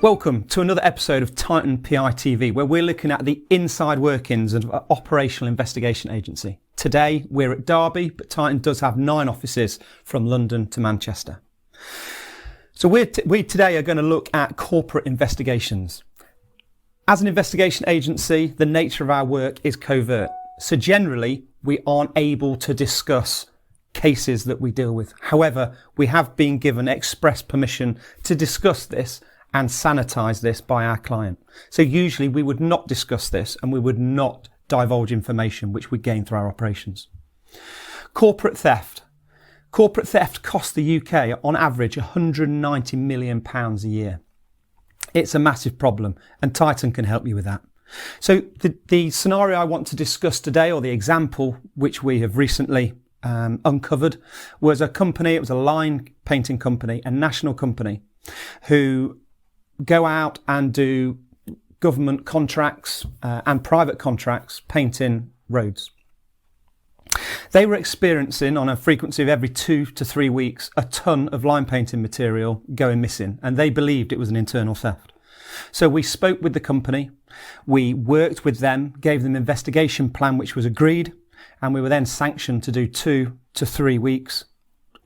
Welcome to another episode of Titan PITV, where we're looking at the inside workings of an operational investigation agency. Today we're at Derby, but Titan does have 9 offices from London to Manchester. So we today are going to look at corporate investigations. As an investigation agency, the nature of our work is covert. So generally, we aren't able to discuss cases that we deal with. However, we have been given express permission to discuss this and sanitize this by our client. So usually we would not discuss this and we would not divulge information which we gain through our operations. Corporate theft. Corporate theft costs the UK on average £190 million a year. It's a massive problem and Titan can help you with that. So the scenario I want to discuss today, or the example which we have recently uncovered, was a company. It was a line painting company, a national company, who go out and do government contracts and private contracts painting roads. They were experiencing, on a frequency of every 2 to 3 weeks, a ton of line painting material going missing, and they believed it was an internal theft. So we spoke with the company, we worked with them, gave them an investigation plan which was agreed, and we were then sanctioned to do 2 to 3 weeks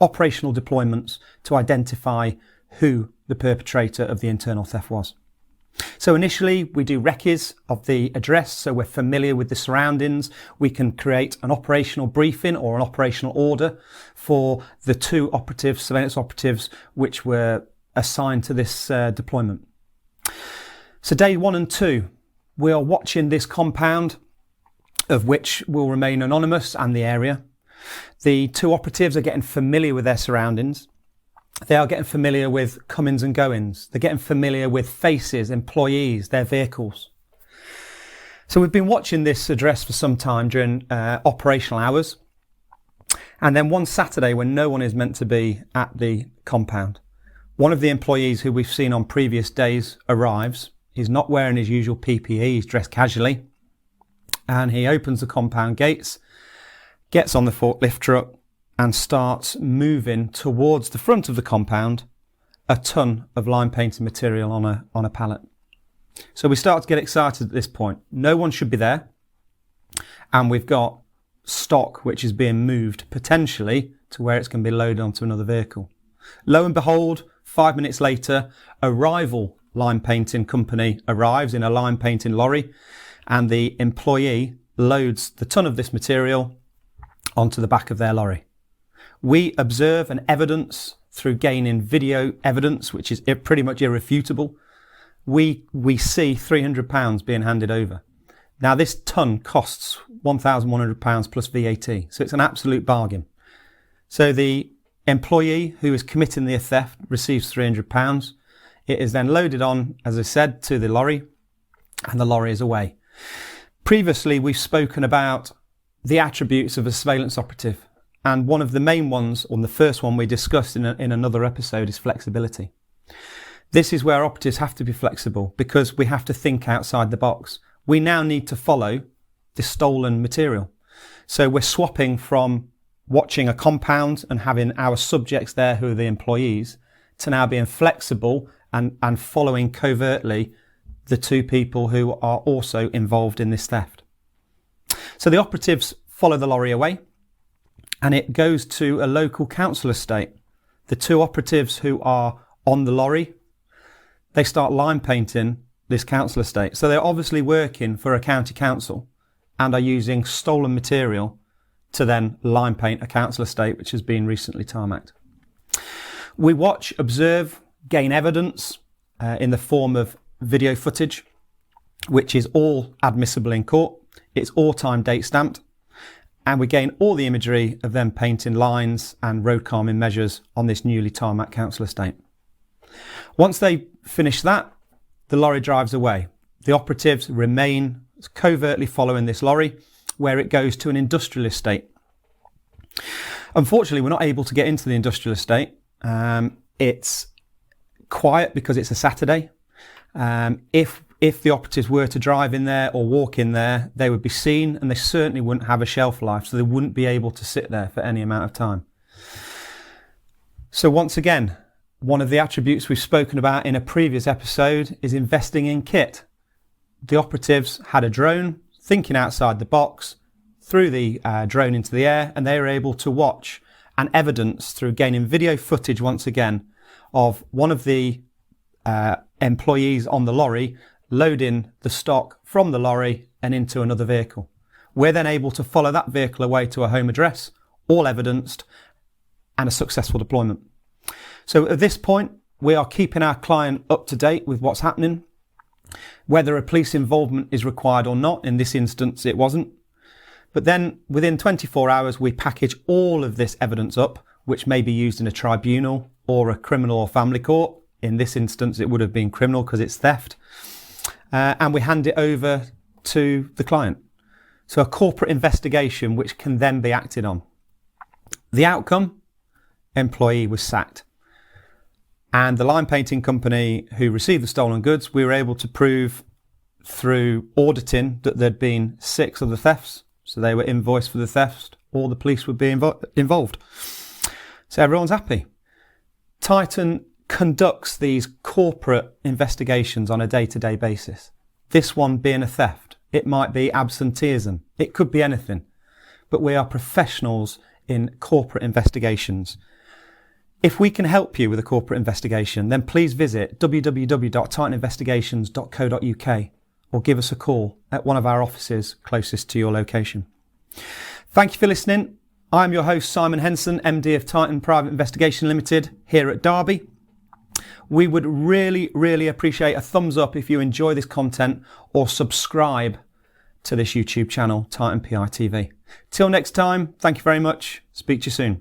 operational deployments to identify who the perpetrator of the internal theft was. So initially we do recces of the address, so we're familiar with the surroundings. We can create an operational briefing or an operational order for the 2 operatives, surveillance operatives, which were assigned to this deployment. So day 1 and 2, we are watching this compound, of which will remain anonymous, and the area. The 2 operatives are getting familiar with their surroundings. They are getting familiar with comings and goings. They're getting familiar with faces, employees, their vehicles. So we've been watching this address for some time during operational hours. And then one Saturday, when no one is meant to be at the compound, one of the employees who we've seen on previous days arrives. He's not wearing his usual PPE, he's dressed casually. And he opens the compound gates, gets on the forklift truck, and starts moving towards the front of the compound a ton of line painting material on a pallet. So we start to get excited at this point. No one should be there, and we've got stock which is being moved potentially to where it's going to be loaded onto another vehicle. Lo and behold, 5 minutes later, a rival line painting company arrives in a line painting lorry, and the employee loads the ton of this material onto the back of their lorry. We observe and evidence through gaining video evidence, which is pretty much irrefutable. We see £300 being handed over. Now this ton costs £1,100 plus VAT, so it's an absolute bargain. So the employee who is committing the theft receives £300. It is then loaded on, as I said, to the lorry, and the lorry is away. Previously, we've spoken about the attributes of a surveillance operative. And one of the main ones, or the first one we discussed in another episode, is flexibility. This is where operatives have to be flexible because we have to think outside the box. We now need to follow the stolen material. So we're swapping from watching a compound and having our subjects there who are the employees to now being flexible and following covertly the 2 people who are also involved in this theft. So the operatives follow the lorry away, and it goes to a local council estate. The 2 operatives who are on the lorry, they start line painting this council estate. So they're obviously working for a county council and are using stolen material to then line paint a council estate which has been recently tarmacked. We watch, observe, gain evidence in the form of video footage, which is all admissible in court. It's all time date stamped. And we gain all the imagery of them painting lines and road calming measures on this newly tarmac council estate. Once they finish that, the lorry drives away. The operatives remain covertly following this lorry, where it goes to an industrial estate. Unfortunately, we're not able to get into the industrial estate. It's quiet because it's a Saturday. If the operatives were to drive in there or walk in there, they would be seen, and they certainly wouldn't have a shelf life, so they wouldn't be able to sit there for any amount of time. So once again, One of the attributes we've spoken about in a previous episode is investing in kit. The operatives had a drone, thinking outside the box, threw the drone into the air, and they were able to watch and evidence through gaining video footage once again of one of the employees on the lorry loading the stock from the lorry and into another vehicle. We're then able to follow that vehicle away to a home address, all evidenced, and a successful deployment. So at this point, we are keeping our client up to date with what's happening. Whether a police involvement is required or not, in this instance it wasn't. But then within 24 hours, we package all of this evidence up, which may be used in a tribunal or a criminal or family court. In this instance, it would have been criminal because it's theft. And we hand it over to the client. So a corporate investigation, which can then be acted on. The outcome, employee was sacked. And the line painting company who received the stolen goods, we were able to prove through auditing that there'd been 6 of the thefts. So they were invoiced for the theft, or the police would be involved. So everyone's happy. Titan conducts these corporate investigations on a day-to-day basis. This one being a theft. It might be absenteeism. It could be anything. But we are professionals in corporate investigations. If we can help you with a corporate investigation, then please visit www.titaninvestigations.co.uk or give us a call at one of our offices closest to your location. Thank you for listening. I'm your host, Simon Henson, MD of Titan Private Investigations Ltd here at Derby. We would really appreciate a thumbs up if you enjoy this content, or subscribe to this YouTube channel, Titan PI TV. Till next time, thank you very much. Speak to you soon.